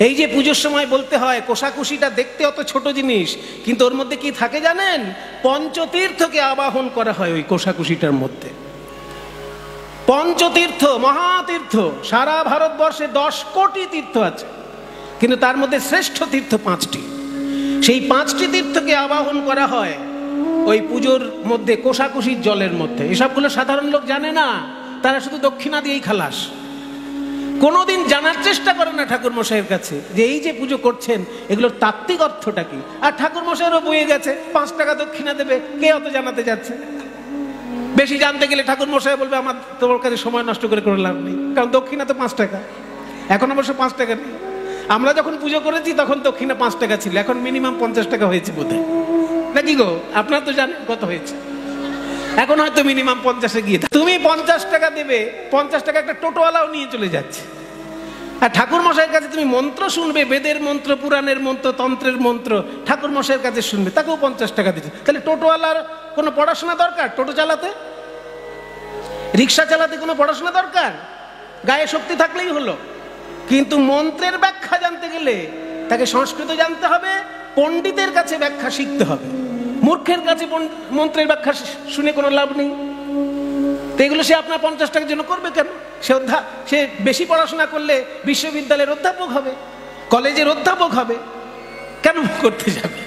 এই যে পুজোর সময় বলতে হয় কোষাকুষিটা দেখতে অত ছোট জিনিস, কিন্তু ওর মধ্যে কি থাকে জানেন? পঞ্চতীর্থকে আবাহন করা হয় ওই কোষাকুষিটার মধ্যে। পঞ্চতীর্থ, মহাতীর্থ, সারা ভারতবর্ষে 10 কোটি তীর্থ আছে, কিন্তু তার মধ্যে শ্রেষ্ঠ তীর্থ 5টি। সেই 5টি তীর্থকে আবাহন করা হয় ওই পুজোর মধ্যে কোষাকুষির জলের মধ্যে। এসবগুলো সাধারণ লোক জানে না, তারা শুধু দক্ষিণা দিয়েই খালাস। কোনোদিন জানার চেষ্টা করে না ঠাকুর মশাইয়ের কাছে যে এই যে পুজো করছেন এগুলোর তাত্ত্বিক অর্থটা কি। আর ঠাকুর মশাইয়েরও বয়ে গেছে 5 টাকা দক্ষিণা দেবে, কে অত জানাতে যাচ্ছে? বেশি জানতে গেলে ঠাকুর মশাই বলবে আমার তোমার কাছে সময় নষ্ট করে কোনো লাভ নেই, কারণ দক্ষিণা তো 5 টাকা। এখন অবশ্য 5 টাকা নেই। আমরা যখন পুজো করেছি তখন দক্ষিণা 5 টাকা ছিল, এখন মিনিমাম 50 টাকা হয়েছে বোধহয়, নাকি গো? আপনারা তো জানেন কত হয়েছে, এখন হয়তো মিনিমাম 50-এ গিয়ে। তুমি 50 টাকা দেবে, 50 টাকা একটা টোটোওয়ালাও নিয়ে চলে যাচ্ছে। আর ঠাকুর মশাইয়ের কাছে তুমি মন্ত্র শুনবে, বেদের মন্ত্র, পুরাণের মন্ত্র, তন্ত্রের মন্ত্র ঠাকুর মশাইয়ের কাছে শুনবে, তাকেও 50 টাকা দিচ্ছে। তাহলে টোটোওয়ালার কোনো পড়াশোনা দরকার? টোটো চালাতে, রিক্সা চালাতে কোনো পড়াশোনা দরকার? গায়ে শক্তি থাকলেই হলো। কিন্তু মন্ত্রের ব্যাখ্যা জানতে গেলে তাকে সংস্কৃত জানতে হবে, পণ্ডিতের কাছে ব্যাখ্যা শিখতে হবে। মূর্খের কাছে মন্ত্রের ব্যাখ্যা শুনে কোনো লাভ নেই। তো এগুলো সে আপনার 50 টাকার জন্য করবে কেন? সে বেশি পড়াশোনা করলে বিশ্ববিদ্যালয়ের অধ্যাপক হবে, কলেজের অধ্যাপক হবে, কেন করতে যাবে?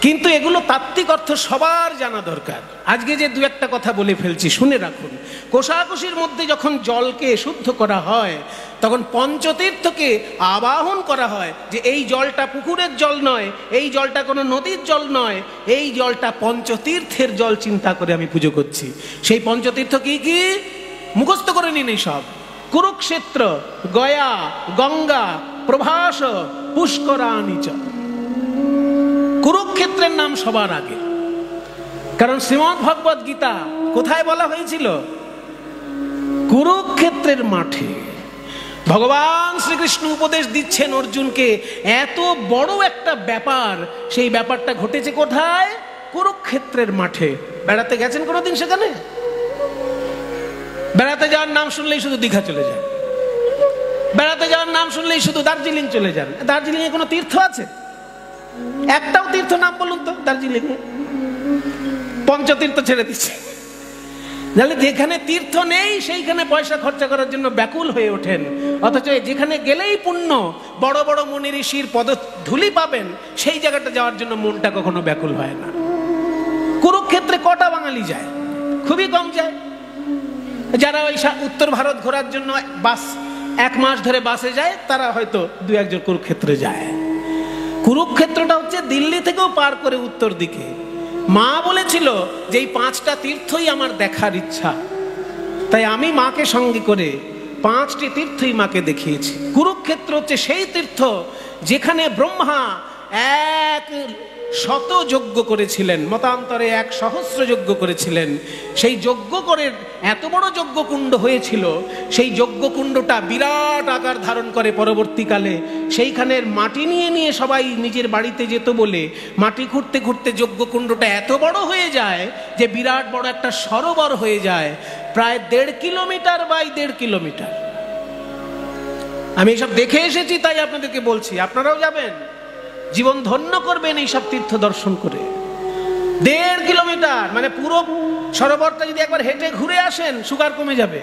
কিন্তু এগুলো তাত্ত্বিক অর্থ সবার জানা দরকার। আজকে যে 2-1টা কথা বলে ফেলছি, শুনে রাখুন। কোষাকুষির মধ্যে যখন জলকে শুদ্ধ করা হয় তখন পঞ্চতীর্থকে আবাহন করা হয় যে এই জলটা পুকুরের জল নয়, এই জলটা কোনো নদীর জল নয়, এই জলটা পঞ্চতীর্থের জল চিন্তা করে আমি পুজো করছি। সেই পঞ্চতীর্থ কি কি মুখস্থ করে নিন। এই সব কুরুক্ষেত্র, গয়া, গঙ্গা, প্রভাস, পুষ্করাণীচ। কুরুক্ষেত্রের নাম সবার আগে, কারণ শ্রীমদ্ ভগবদ গীতা কোথায় বলা হয়েছিল? কুরুক্ষেত্রের মাঠে। ভগবান শ্রীকৃষ্ণ উপদেশ দিচ্ছেন অর্জুনকে, এত বড় একটা ব্যাপার, সেই ব্যাপারটা ঘটেছে কোথায়? কুরুক্ষেত্রের মাঠে। বেড়াতে গেছেন কোনোদিন সেখানে? বেড়াতে যাওয়ার নাম শুনলেই শুধু দীঘা চলে যান, বেড়াতে যাওয়ার নাম শুনলেই শুধু দার্জিলিং চলে যান। দার্জিলিং এ কোনো তীর্থ আছে? একটাও তীর্থ নাম বলুন তো দার্জিলিং এ। পঞ্চতীর্থ ছেড়ে দিচ্ছে। তাহলে যেখানে তীর্থ নেই সেইখানে পয়সা খরচা করার জন্য ব্যাকুল হয়ে ওঠেন, অথচ যেখানে গেলেই পুণ্য, বড় বড় মুনি ঋষির পদধূলি পাবেন, সেই জায়গাটা যাওয়ার জন্য মনটা কখনো ব্যাকুল হয় না। কুরুক্ষেত্রে কটা বাঙালি যায়? খুবই কম যায়। যারা ওই উত্তর ভারত ঘোরার জন্য বাস 1 মাস ধরে বাসে যায়, তারা হয়তো 2-1 জন কুরুক্ষেত্রে যায়। কুরুক্ষেত্রটা হচ্ছে দিল্লি থেকেও পার করে উত্তর দিকে। মা বলেছিল যে এই 5টা তীর্থই আমার দেখার ইচ্ছা, তাই আমি মাকে সঙ্গে করে 5টি তীর্থই মাকে দেখিয়েছি। কুরুক্ষেত্র হচ্ছে সেই তীর্থ যেখানে ব্রহ্মা 100 যজ্ঞ করেছিলেন, মতান্তরে 1 সহস্র যজ্ঞ করেছিলেন। সেই যজ্ঞ করে এত বড় যজ্ঞকুণ্ড হয়েছিল, সেই যজ্ঞকুণ্ডটা বিরাট আকার ধারণ করে পরবর্তীকালে। সেইখানের মাটি নিয়ে নিয়ে সবাই নিজের বাড়িতে যেত বলে মাটি খুঁড়তে খুঁড়তে যজ্ঞকুণ্ডটা এত বড় হয়ে যায় যে বিরাট বড় একটা সরোবর হয়ে যায়, প্রায় 1.5 কিলোমিটার বাই 1.5 কিলোমিটার। আমি এসব দেখে এসেছি, তাই আপনাদেরকে বলছি, আপনারাও যাবেন, জীবন ধন্য করবেন এইসব তীর্থ দর্শন করে। 1.5 কিলোমিটার মানে পুরো সরোবরটা যদি একবার হেঁটে ঘুরে আসেন, সুগার কমে যাবে।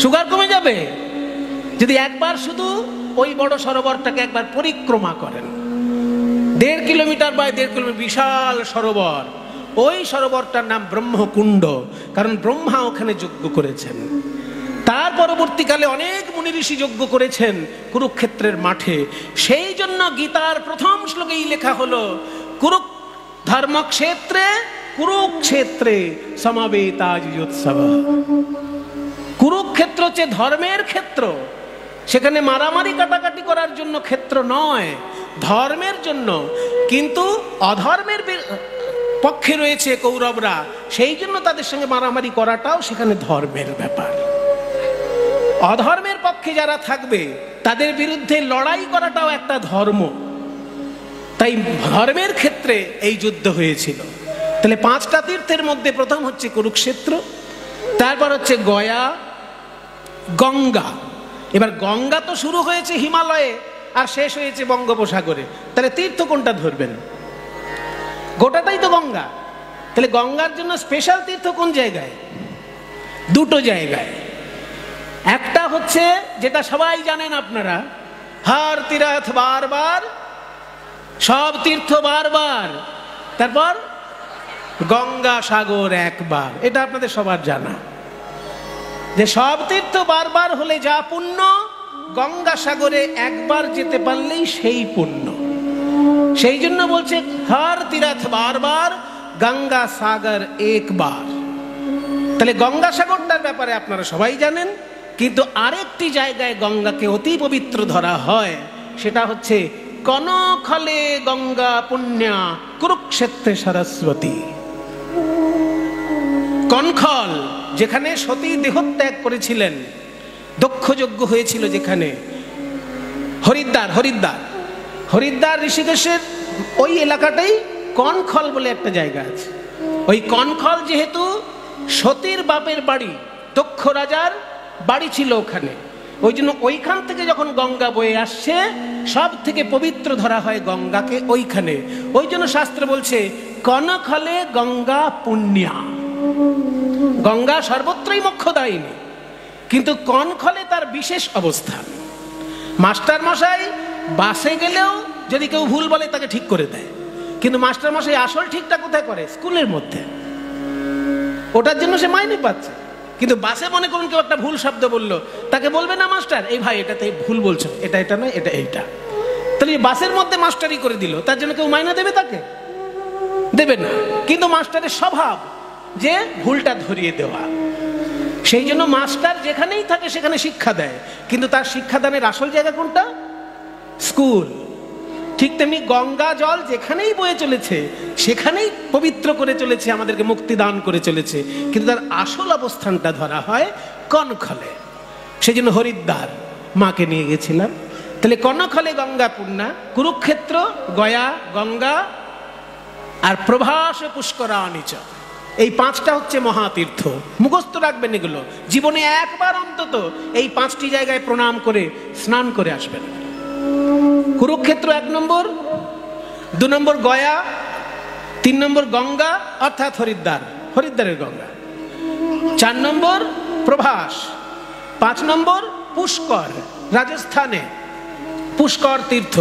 সুগার কমে যাবে যদি একবার শুধু ওই বড় সরোবরটাকে একবার পরিক্রমা করেন। 1.5 কিলোমিটার বাই 1.5 কিলোমিটার বিশাল সরোবর। ওই সরোবরটার নাম ব্রহ্মকুণ্ড, কারণ ব্রহ্মা ওখানে যজ্ঞ করেছেন। তার পরবর্তীকালে অনেক মুনি ঋষি যজ্ঞ করেছেন কুরুক্ষেত্রের মাঠে। সেই জন্য গীতার প্রথম শ্লোকেই লেখা হলো ধর্মক্ষেত্রে কুরুক্ষেত্রে সমবেতাযুৎসব। কুরুক্ষেত্র হচ্ছে ধর্মের ক্ষেত্র, সেখানে মারামারি কাটাকাটি করার জন্য ক্ষেত্র নয়, ধর্মের জন্য। কিন্তু অধর্মের পক্ষে রয়েছে কৌরবরা, সেই জন্য তাদের সঙ্গে মারামারি করাটাও সেখানে ধর্মের ব্যাপার। অধর্মের পক্ষে যারা থাকবে তাদের বিরুদ্ধে লড়াই করাটাও একটা ধর্ম। তাই ধর্মের ক্ষেত্রে এই যুদ্ধ হয়েছিল। তাহলে 5টা তীর্থের মধ্যে প্রথম হচ্ছে কুরুক্ষেত্র, তারপর হচ্ছে গয়া, গঙ্গা। এবার গঙ্গা তো শুরু হয়েছে হিমালয়ে আর শেষ হয়েছে বঙ্গোপসাগরে, তাহলে তীর্থ কোনটা ধরবেন? গোটাটাই তো গঙ্গা। তাহলে গঙ্গার জন্য স্পেশাল তীর্থ কোন জায়গায়? দুটো জায়গায়। একটা হচ্ছে যেটা সবাই জানেন আপনারা, হর তীর্থ বারবার, সব তীর্থ বারবার, তারপর গঙ্গা সাগর একবার। এটা আপনাদের সবার জানা যে সব তীর্থ বারবার হলে যা পুণ্য, গঙ্গা সাগরে একবার যেতে পারলেই সেই পুণ্য। সেই জন্য বলছে হর তীর্থ বারবার, গঙ্গা সাগর একবার। তাহলে গঙ্গা সাগরটার ব্যাপারে আপনারা সবাই জানেন, কিন্তু আরেকটি জায়গায় গঙ্গাকে অতি পবিত্র ধরা হয়, সেটা হচ্ছে কনখলে গঙ্গা পুণ্যা কুরুক্ষেত্রে সরস্বতী। কনখল, যেখানে সতী দেহত্যাগ করেছিলেন, দক্ষযজ্ঞ হয়েছিল যেখানে, হরিদ্বার হরিদ্বার হরিদ্বার ঋষিকেশের ওই এলাকাটাই কনখল বলে একটা জায়গা আছে। ওই কনখল যেহেতু সতীর বাপের বাড়ি, দক্ষ রাজার বাড়ি ছিল ওখানে, ওই জন্য ওইখান থেকে যখন গঙ্গা বয়ে আসছে সব থেকে পবিত্র ধরা হয় গঙ্গাকে ওইখানে। ওই জন্য শাস্ত্র বলছে কনখলে গঙ্গা পুণ্যা। গঙ্গা সর্বত্রই মোক্ষদায়িনী, কিন্তু কনখলে তার বিশেষ অবস্থান। মাস্টার মশাই বাসে গেলেও যদি কেউ ভুল বলে তাকে ঠিক করে দেয়, কিন্তু মাস্টার মশাই আসল ঠিকটা কোথায় করে? স্কুলের মধ্যে। ওটার জন্য সে মাইনে পাচ্ছে। কিন্তু বাসে মনে করুন কেউ একটা ভুল শব্দ বললো, তাকে বলবে না মাস্টার এই ভাই এটাতে ভুল বলছো, এটা এটা নয়, এটা এইটা। তাহলে বাসের মধ্যে মাস্টারি করে দিল, তার জন্য কেউ মাইনা দেবে? তাকে দেবে না। কিন্তু মাস্টারের স্বভাব যে ভুলটা ধরিয়ে দেওয়া। সেই জন্য মাস্টার যেখানেই থাকে সেখানে শিক্ষা দেয়, কিন্তু তার শিক্ষাদানের আসল জায়গা কোনটা? স্কুল। ঠিক তেমনি গঙ্গা জল যেখানেই বয়ে চলেছে সেখানেই পবিত্র করে চলেছে, আমাদেরকে মুক্তি দান করে চলেছে, কিন্তু তার আসল অবস্থানটা ধরা হয় কনখলে। সেই জন্য হরিদ্বার মাকে নিয়ে গেছিলাম। তাহলে কনখলে গঙ্গা পুণ্যা, কুরুক্ষেত্র গয়া গঙ্গা, আর প্রভাস পুষ্করাণিচ, এই পাঁচটা হচ্ছে মহাতীর্থ। মুখস্থ রাখবেন এগুলো, জীবনে একবার অন্তত এই পাঁচটি জায়গায় প্রণাম করে স্নান করে আসবেন। কুরুক্ষেত্র 1 নম্বর, 2 নম্বর গয়া, 3 নম্বর গঙ্গা অর্থাৎ হরিদ্বার, হরিদ্বারের গঙ্গা, 4 নম্বর প্রভাস, 5 নম্বর পুষ্কর রাজস্থানে, পুষ্কর তীর্থ।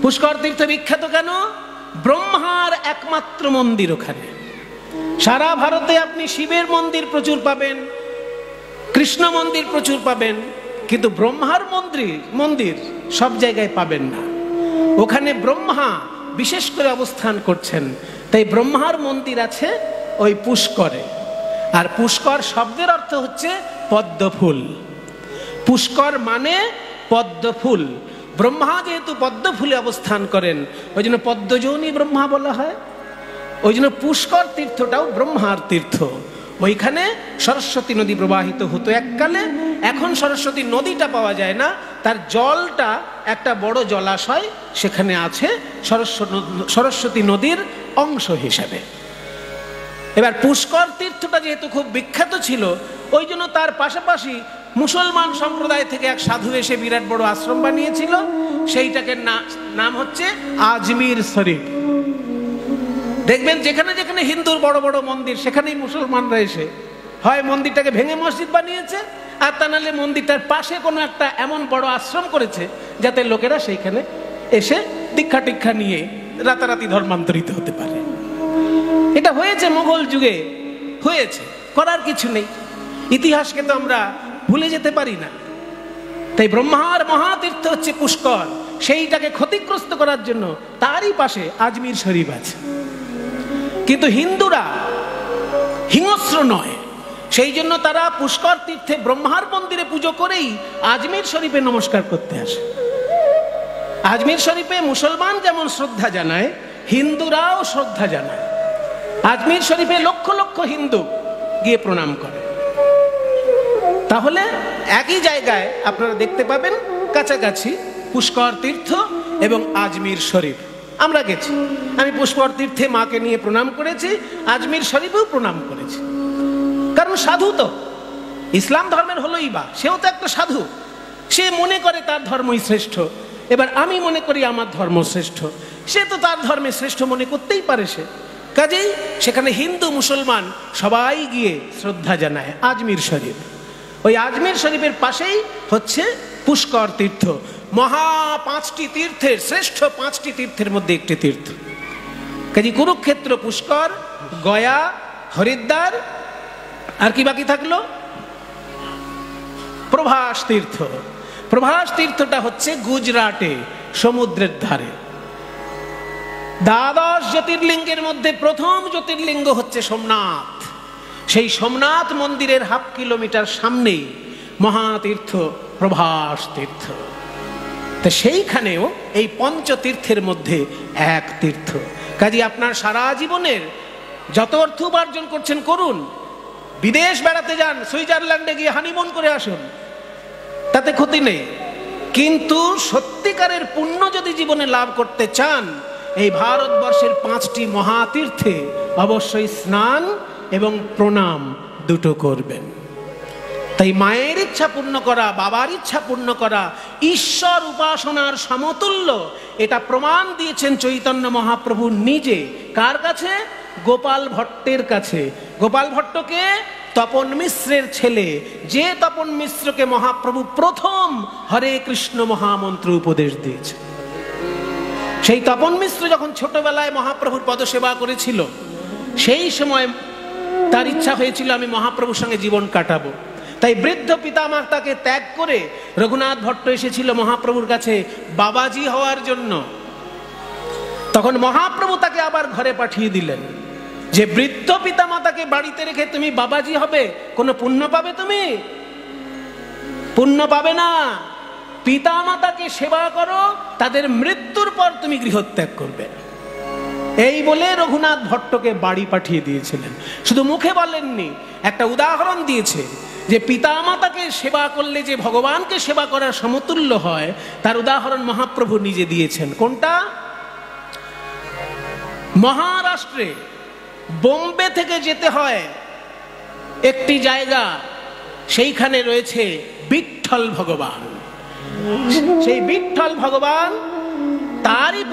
পুষ্কর তীর্থ বিখ্যাত কেন? ব্রহ্মার একমাত্র মন্দির ওখানে। সারা ভারতে আপনি শিবের মন্দির প্রচুর পাবেন, কৃষ্ণ মন্দির প্রচুর পাবেন, কিন্তু ব্রহ্মার মন্দির সব জায়গায় পাবেন না। ওখানে ব্রহ্মা বিশেষ করে অবস্থান করছেন, তাই ব্রহ্মার মন্দির আছে ওই পুষ্করে। আর পুষ্কর শব্দের অর্থ হচ্ছে পদ্ম ফুল। পুষ্কর মানে পদ্ম ফুল। ব্রহ্মা যেহেতু পদ্ম ফুলে অবস্থান করেন, ওই জন্য পদ্মযোনি ব্রহ্মা বলা হয়। ওই জন্য পুষ্কর তীর্থটাও ব্রহ্মার তীর্থ। ওইখানে সরস্বতী নদী প্রবাহিত হতো এককালে, এখন সরস্বতী নদীটা পাওয়া যায় না, তার জলটা একটা বড় জলাশয় সেখানে আছে সরস্বতী নদীর অংশ হিসাবে। এবার পুষ্কর তীর্থটা যেহেতু খুব বিখ্যাত ছিল, ওই জন্য তার পাশাপাশি মুসলমান সম্প্রদায় থেকে এক সাধু এসে বিরাট বড় আশ্রম বানিয়েছিল, সেইটাকে নাম হচ্ছে আজমির শরীফ। দেখবেন যেখানে যেখানে হিন্দুর বড় বড় মন্দির, সেখানেই মুসলমানরা এসে হয় মন্দিরটাকে ভেঙে মসজিদ বানিয়েছে, আর তা নাহলে মন্দিরটার পাশে কোনো একটা এমন বড় আশ্রম করেছে যাতে লোকেরা সেইখানে এসে দীক্ষা টিক্ষা নিয়ে রাতারাতি ধর্মান্তরিত হতে পারে। এটা হয়েছে মোগল যুগে, হয়েছে, করার কিছু নেই। ইতিহাসকে তো আমরা ভুলে যেতে পারি না। তাই ব্রহ্মার মহাতীর্থ হচ্ছে পুষ্কর, সেইটাকে ক্ষতিগ্রস্ত করার জন্য তারই পাশে আজমির শরীফ আছে। কিন্তু হিন্দুরা হিংস্র নয়, সেই জন্য তারা পুষ্কর তীর্থে ব্রহ্মার মন্দিরে পুজো করেই আজমির শরীফে নমস্কার করতে আসে। আজমির শরীফে মুসলমান যেমন শ্রদ্ধা জানায়, হিন্দুরাও শ্রদ্ধা জানায়। আজমির শরীফে লক্ষ লক্ষ হিন্দু গিয়ে প্রণাম করে। তাহলে একই জায়গায় আপনারা দেখতে পাবেন কাছাকাছি পুষ্কর তীর্থ এবং আজমির শরীফ। আমরা গেছি, আমি পুষ্কর তীর্থে মাকে নিয়ে প্রণাম করেছি, আজমির শরীফেও প্রণাম করেছি। কারণ সাধু তো ইসলাম ধর্মের হলোই বা, সেও তো একটা সাধু। সে মনে করে তার ধর্মই শ্রেষ্ঠ, এবার আমি মনে করি আমার ধর্ম শ্রেষ্ঠ, সে তো তার ধর্মে শ্রেষ্ঠ মনে করতেই পারে। সে কাজেই সেখানে হিন্দু মুসলমান সবাই গিয়ে শ্রদ্ধা জানায় আজমির শরীফ। ওই আজমির শরীফের পাশেই হচ্ছে পুষ্কর তীর্থ, মহা 5টি তীর্থের শ্রেষ্ঠ 5টি তীর্থের মধ্যে একটি তীর্থ। কাজে কুরুক্ষেত্র, পুষ্কর, গয়া, হরিদ্বার, আর কি বাকি থাকলো? প্রভাস তীর্থ। প্রভাস তীর্থটা হচ্ছে গুজরাটে, সমুদ্রের ধারে। দ্বাদশ জ্যোতির্লিঙ্গের মধ্যে প্রথম জ্যোতির্লিঙ্গ হচ্ছে সোমনাথ। সেই সোমনাথ মন্দিরের 1/2 কিলোমিটার সামনেই মহাতীর্থ প্রভাস তীর্থ। তো সেইখানেও এই পঞ্চতীর্থের মধ্যে এক তীর্থ। কাজে আপনার সারা জীবনের যত অর্থ উপার্জন করছেন করুন, বিদেশ বেড়াতে যান, সুইজারল্যান্ডে গিয়ে হানিমুন করে আসুন, তাতে ক্ষতি নেই। কিন্তু সত্যিকারের পুণ্য যদি জীবনে লাভ করতে চান, এই ভারতবর্ষের 5টি মহাতীর্থে অবশ্যই স্নান এবং প্রণাম দুটো করবেন। তাই মায়ের ইচ্ছা পূর্ণ করা, বাবার ইচ্ছা পূর্ণ করা ঈশ্বর উপাসনার সমতুল্য, এটা প্রমাণ দিয়েছেন চৈতন্য মহাপ্রভু নিজে। কার কাছে? গোপাল ভট্টের কাছে। গোপাল ভট্টকে তপন মিশ্রের ছেলে, যে তপন মিশ্রকে মহাপ্রভু প্রথম হরে কৃষ্ণ মহামন্ত্র উপদেশ দিয়েছে। সেই তপন মিশ্র যখন ছোটবেলায় মহাপ্রভুর পদসেবা করেছিল, সেই সময় তার ইচ্ছা হয়েছিল আমি মহাপ্রভুর সঙ্গে জীবন কাটাবো। তাই বৃদ্ধ পিতামাতাকে ত্যাগ করে রঘুনাথ ভট্ট এসেছিল মহাপ্রভুর কাছে বাবাজি হওয়ার জন্য। তখন মহাপ্রভু তাকে আবার ঘরে পাঠিয়ে দিলেন যে বৃদ্ধ পিতামাতাকে বাড়িতে রেখে তুমি বাবাজি হবে, কোনো পুণ্য পাবে? তুমি পুণ্য পাবে না। পিতামাতাকে সেবা করো, তাদের মৃত্যুর পর তুমি গৃহত্যাগ করবে। এই বলে রঘুনাথ ভট্টকে বাড়ি পাঠিয়ে দিয়েছিলেন। শুধু মুখে বলেননি, একটা উদাহরণ দিয়েছে যে পিতামাতাকে সেবা করলে যে ভগবানকে সেবা করার সমতুল্য হয়, তার উদাহরণ মহাপ্রভু নিজে দিয়েছেন। কোনটা? মহারাষ্ট্রে বোম্বে থেকে যেতে হয় একটি জায়গা, সেইখানে রয়েছে বিঠ্ঠল ভগবান। সেই বিঠ্ঠল ভগবান, তারই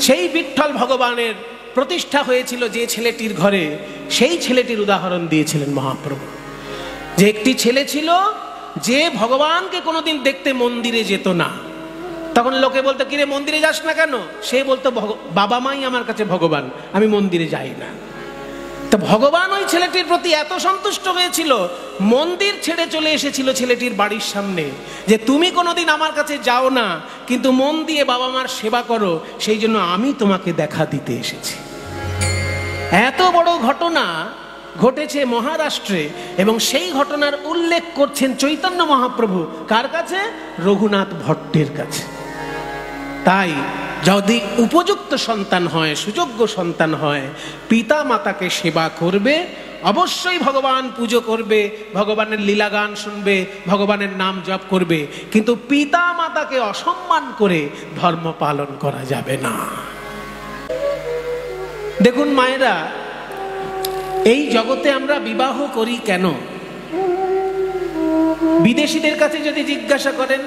সেই বিঠ্ঠল ভগবানের প্রতিষ্ঠা হয়েছিল যে ছেলেটির ঘরে, সেই ছেলেটির উদাহরণ দিয়েছিলেন মহাপ্রভু। যে একটি ছেলে ছিল যে ভগবানকে কোনোদিন দেখতে মন্দিরে যেত না। তখন লোকে বলতো, কিরে মন্দিরে যাস না কেন? সে বলতো, বাবা মাই আমার কাছে ভগবান, আমি মন্দিরে যাই না। তো ভগবান ওই ছেলেটির প্রতি এত সন্তুষ্ট হয়েছিল, মন্দির ছেড়ে চলে এসেছিল ছেলেটির বাড়ির সামনে, যে তুমি কোনোদিন আমার কাছে যাও না, কিন্তু মন দিয়ে বাবা মার সেবা করো, সেই জন্য আমি তোমাকে দেখা দিতে এসেছি। এত বড় ঘটনা ঘটেছে মহারাষ্ট্রে, এবং সেই ঘটনার উল্লেখ করছেন চৈতন্য মহাপ্রভু। কার কাছে? রঘুনাথ ভট্টের কাছে। তাই যদি উপযুক্ত সন্তান হয়, সুযোগ্য সন্তান হয়, পিতা মাতাকে সেবা করবে, অবশ্যই ভগবান পুজো করবে, ভগবানের লীলাগান শুনবে, ভগবানের নাম জপ করবে, কিন্তু পিতা মাতাকে অসম্মান করে ধর্ম পালন করা যাবে না। দেখুন মায়েরা, এই জগতে আমরা বিবাহ করি কেন? বিদেশিদের কাছে যদি জিজ্ঞাসা করেন,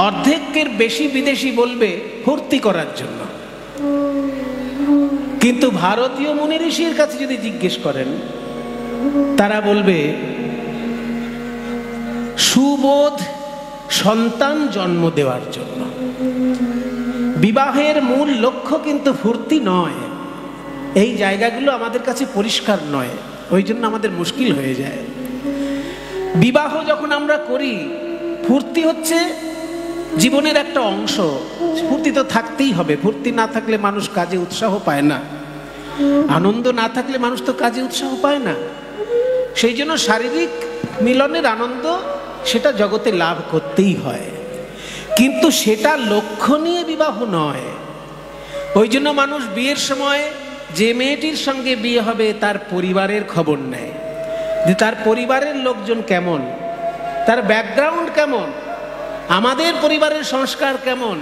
অর্ধেকের বেশি বিদেশি বলবে ফুর্তি করার জন্য। কিন্তু ভারতীয় মুনি ঋষির কাছে যদি জিজ্ঞেস করেন, তারা বলবে সুবোধ সন্তান জন্ম দেওয়ার জন্য। বিবাহের মূল লক্ষ্য কিন্তু ফুর্তি নয়। এই জায়গাগুলো আমাদের কাছে পরিষ্কার নয়, ওই জন্য আমাদের মুশকিল হয়ে যায়। বিবাহ যখন আমরা করি, ফুর্তি হচ্ছে জীবনের একটা অংশ। ফুর্তি তো থাকতেই হবে, ফুর্তি না থাকলে মানুষ কাজে উৎসাহ পায় না, আনন্দ না থাকলে মানুষ তো কাজে উৎসাহ পায় না। সেই জন্য শারীরিক মিলনের আনন্দ সেটা জগতে লাভ করতেই হয়, কিন্তু সেটা লক্ষ্য নিয়ে বিবাহ নয়। ওই জন্য মানুষ বিয়ের সময় যে মেয়েটির সঙ্গে বিয়ে হবে তার পরিবারের খবর নেয়, যে তার পরিবারের লোকজন কেমন, তার ব্যাকগ্রাউন্ড কেমন, আমাদের পরিবারের সংস্কার কেমন,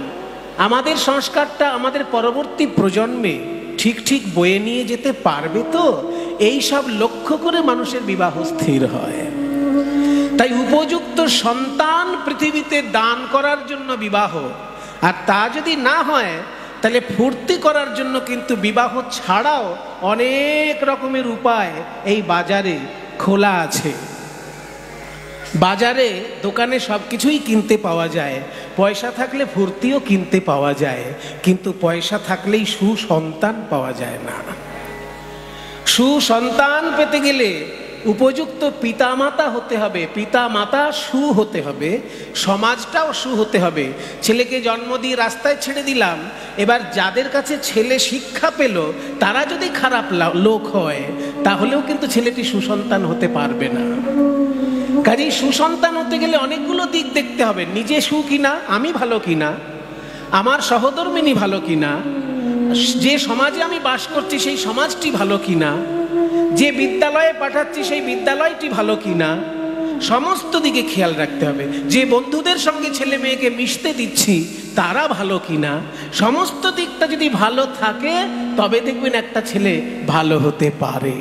আমাদের সংস্কারটা আমাদের পরবর্তী প্রজন্মে ঠিক ঠিক বয়ে নিয়ে যেতে পারবে তো, এই সব লক্ষ্য করে মানুষের বিবাহ স্থির হয়। তাই উপযুক্ত সন্তান পৃথিবীতে দান করার জন্য বিবাহ, আর তা যদি না হয় তাহলে ফুর্তি করার জন্য কিন্তু বিবাহ ছাড়াও অনেক রকমের উপায় এই বাজারে খোলা আছে। বাজারে দোকানে সব কিছুই কিনতে পাওয়া যায়, পয়সা থাকলে ফুর্তিও কিনতে পাওয়া যায়, কিন্তু পয়সা থাকলেই সুসন্তান পাওয়া যায় না। সুসন্তান পেতে গেলে উপযুক্ত পিতামাতা হতে হবে, পিতামাতা সু হতে হবে, সমাজটাও সু হতে হবে। ছেলেকে জন্ম দিয়ে রাস্তায় ছেড়ে দিলাম, এবার যাদের কাছে ছেলে শিক্ষা পেল তারা যদি খারাপ লোক হয় তাহলেও কিন্তু ছেলেটি সুসন্তান হতে পারবে না। কাজেই সুসন্তান হতে গেলে অনেকগুলো দিক দেখতে হবে, নিজে সু কিনা, আমি ভালো কিনা, আমার সহধর্মিণী ভালো কিনা, যে সমাজে আমি বাস করছি সেই সমাজটি ভালো কিনা, যে বিদ্যালয়ে পাঠাচ্ছি সেই বিদ্যালয়টি ভালো কিনা, সমস্ত দিকে খেয়াল রাখতে হবে। যে বন্ধুদের সঙ্গে ছেলে মেয়েকে মিশতে দিচ্ছি তারা ভালো কিনা, সমস্ত দিকটা যদি ভালো থাকে তবে দেখবেন একটা ছেলে ভালো হতে পারে।